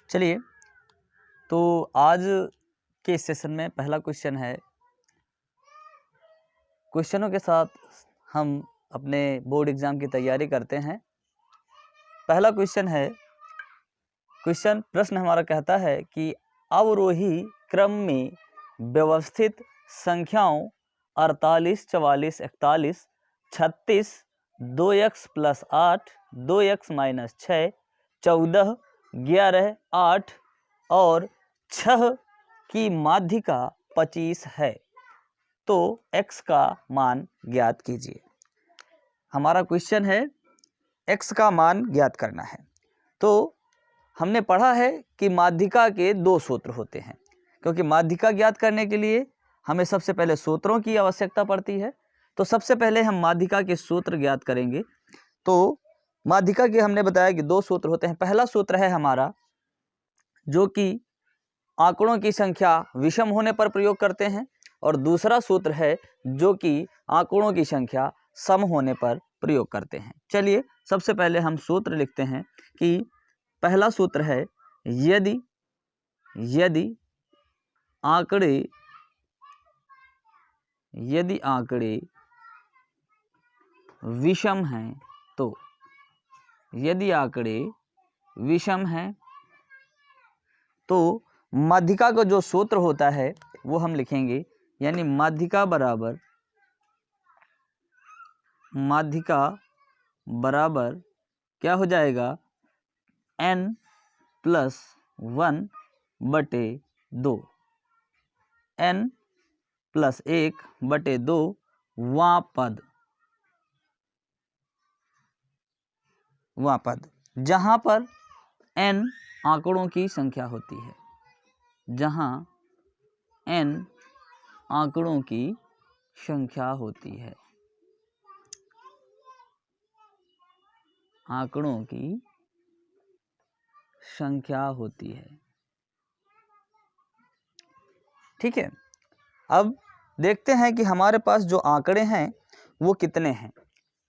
चलिए, तो आज के सेशन में पहला क्वेश्चन है। क्वेश्चनों के साथ हम अपने बोर्ड एग्जाम की तैयारी करते हैं। पहला क्वेश्चन है, प्रश्न हमारा कहता है कि अवरोही क्रम में व्यवस्थित संख्याओं 48, 44, 41, 36, 2x + 8, 2x - 6, 14, 11, 8 और 6 की माध्यिका 25 है, तो x का मान ज्ञात कीजिए। हमारा क्वेश्चन है x का मान ज्ञात करना है। तो हमने पढ़ा है कि माध्यिका के दो सूत्र होते हैं, क्योंकि माध्यिका ज्ञात करने के लिए हमें सबसे पहले सूत्रों की आवश्यकता पड़ती है। तो सबसे पहले हम माध्यिका के सूत्र ज्ञात करेंगे। तो माध्यिका के हमने बताया कि दो सूत्र होते हैं। पहला सूत्र है हमारा जो कि आंकड़ों की संख्या विषम होने पर प्रयोग करते हैं, और दूसरा सूत्र है जो कि आंकड़ों की संख्या सम होने पर प्रयोग करते हैं। चलिए, सबसे पहले हम सूत्र लिखते हैं कि पहला सूत्र है, यदि आंकड़े विषम हैं, तो यदि आंकड़े विषम हैं तो माध्यिका का जो सूत्र होता है वो हम लिखेंगे, यानी माध्यिका बराबर क्या हो जाएगा, n+1/2, n+1/2 वां पद, जहां पर n आंकड़ों की संख्या होती है, जहां n आंकड़ों की संख्या होती है, आंकड़ों की संख्या होती है। ठीक है, अब देखते हैं कि हमारे पास जो आंकड़े हैं वो कितने हैं।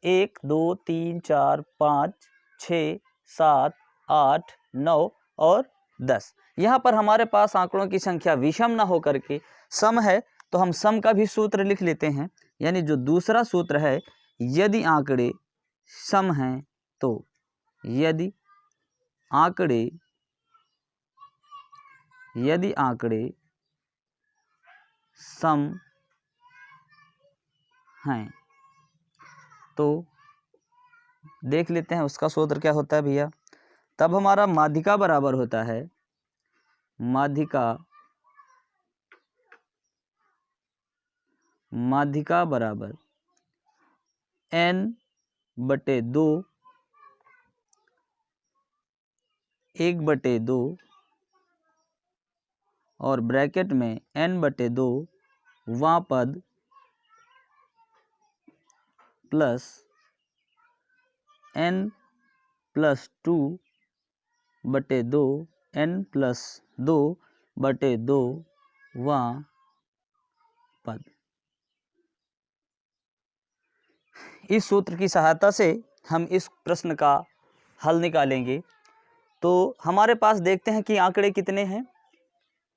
1, 2, 3, 4, 5, 6, 7, 8, 9 और 10। यहाँ पर हमारे पास आंकड़ों की संख्या विषम ना होकर के सम है, तो हम सम का भी सूत्र लिख लेते हैं। यानी जो दूसरा सूत्र है, यदि आंकड़े सम हैं, तो यदि आंकड़े सम हैं, तो देख लेते हैं उसका सूत्र क्या होता है भैया। तब हमारा माध्यिका बराबर होता है, माध्यिका बराबर n/2 1/2 और ब्रैकेट में n/2 वां पद प्लस n+2/2 n+2/2 वां पद। इस सूत्र की सहायता से हम इस प्रश्न का हल निकालेंगे। तो हमारे पास देखते हैं कि आंकड़े कितने हैं,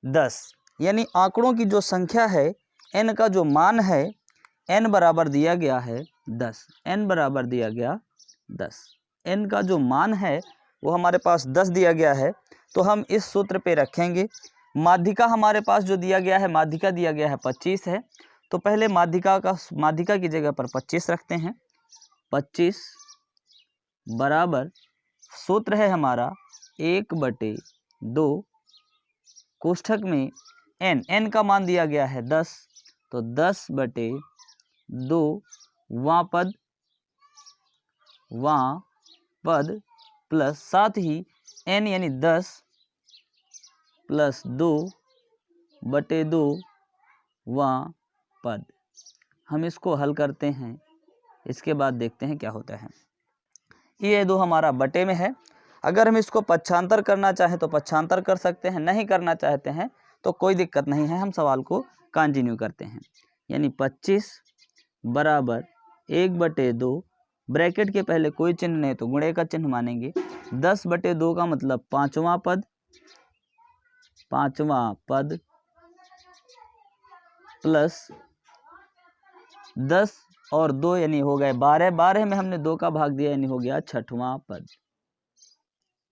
10। यानी आंकड़ों की जो संख्या है, n का जो मान है, n बराबर दिया गया है 10, n बराबर दिया गया 10, n का जो मान है वो हमारे पास 10 दिया गया है। तो हम इस सूत्र पे रखेंगे। माध्यिका हमारे पास जो दिया गया है, माध्यिका दिया गया है 25 है, तो पहले माध्यिका की जगह पर 25 रखते हैं। 25 बराबर सूत्र है हमारा 1/2 कोष्ठक में n का मान दिया गया है 10, तो 10/2 वां पद प्लस साथ ही n यानी 10 + 2/2 वां पद। हम इसको हल करते हैं, इसके बाद देखते हैं क्या होता है। ये 2 हमारा बटे में है। अगर हम इसको पक्षांतर करना चाहें तो पक्षांतर कर सकते हैं, नहीं करना चाहते हैं तो कोई दिक्कत नहीं है, हम सवाल को कंटिन्यू करते हैं। यानी 25 बराबर 1/2, ब्रैकेट के पहले कोई चिन्ह नहीं तो गुणे का चिन्ह मानेंगे। 10/2 का मतलब 5वां पद पांचवा पद प्लस 10 और 2 यानी हो गए 12, 12 में हमने 2 का भाग दिया यानी हो गया छठवां पद।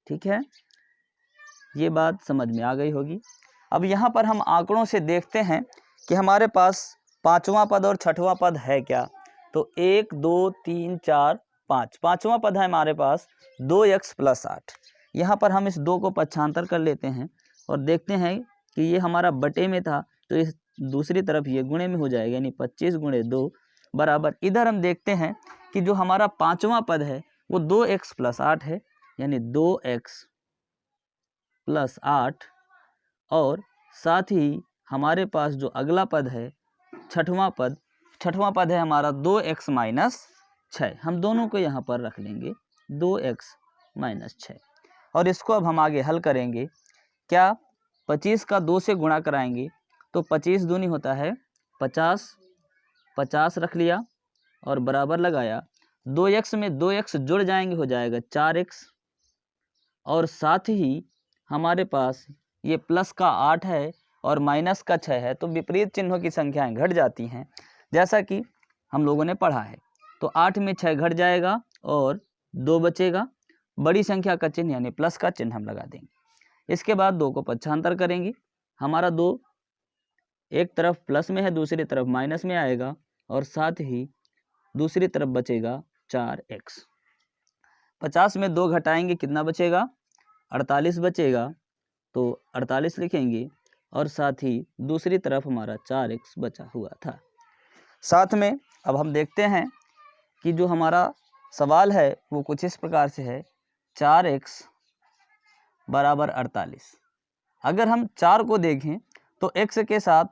ठीक है, ये बात समझ में आ गई होगी। अब यहाँ पर हम आंकड़ों से देखते हैं कि हमारे पास पांचवा पद और छठवां पद है क्या। तो 1 2 3 4 5, पांचवा पद है हमारे पास 2x + 8। यहाँ पर हम इस 2 को पक्षांतर कर लेते हैं और देखते हैं कि ये हमारा बटे में था, तो इस दूसरी तरफ ये गुणे में हो जाएगा, यानी 25 × 2 बराबर। इधर हम देखते हैं कि जो हमारा पांचवा पद है वो 2x + 8 है, यानी 2x + 8, और साथ ही हमारे पास जो अगला पद है छठवां पद है हमारा 2x - 6। हम दोनों को यहाँ पर रख लेंगे 2x - 6, और इसको अब हम आगे हल करेंगे। क्या 25 का 2 से गुणा कराएंगे तो 25 दूनी होता है 50, 50 रख लिया और बराबर लगाया। 2x में 2x जुड़ जाएंगे, हो जाएगा 4x, और साथ ही हमारे पास ये प्लस का 8 है और माइनस का 6 है, तो विपरीत चिन्हों की संख्याएं घट जाती हैं, जैसा कि हम लोगों ने पढ़ा है। तो 8 में 6 घट जाएगा और 2 बचेगा, बड़ी संख्या का चिन्ह यानी प्लस का चिन्ह हम लगा देंगे। इसके बाद 2 को पक्षांतर करेंगे, हमारा 2 एक तरफ प्लस में है दूसरी तरफ माइनस में आएगा, और साथ ही दूसरी तरफ बचेगा 4x। 50 में 2 घटाएंगे कितना बचेगा, 48 बचेगा, तो 48 लिखेंगे, और साथ ही दूसरी तरफ हमारा 4x बचा हुआ था। साथ में अब हम देखते हैं कि जो हमारा सवाल है वो कुछ इस प्रकार से है, 4x = 48। अगर हम 4 को देखें तो x के साथ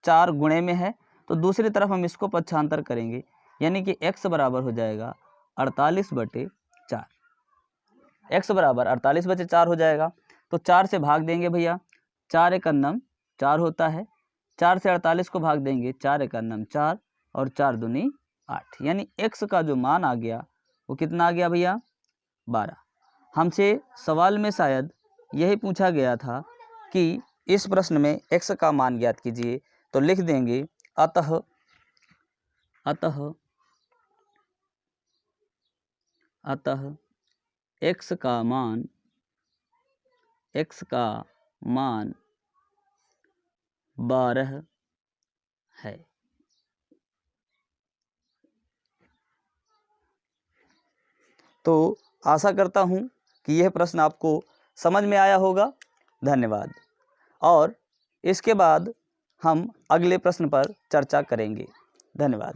4 गुणे में है, तो दूसरी तरफ हम इसको पक्षांतर करेंगे, यानी कि x बराबर हो जाएगा 48/4। x बराबर 48/4 हो जाएगा। तो 4 से भाग देंगे भैया, 4 × 9 = 4 होता है। 4 से 48 को भाग देंगे, 4 × 9 = 4 और 4 दूनी 8, यानी x का जो मान आ गया वो कितना आ गया भैया, 12। हमसे सवाल में शायद यही पूछा गया था कि इस प्रश्न में x का मान ज्ञात कीजिए, तो लिख देंगे अतः x का मान 12 है। तो आशा करता हूँ कि यह प्रश्न आपको समझ में आया होगा। धन्यवाद। और इसके बाद हम अगले प्रश्न पर चर्चा करेंगे। धन्यवाद।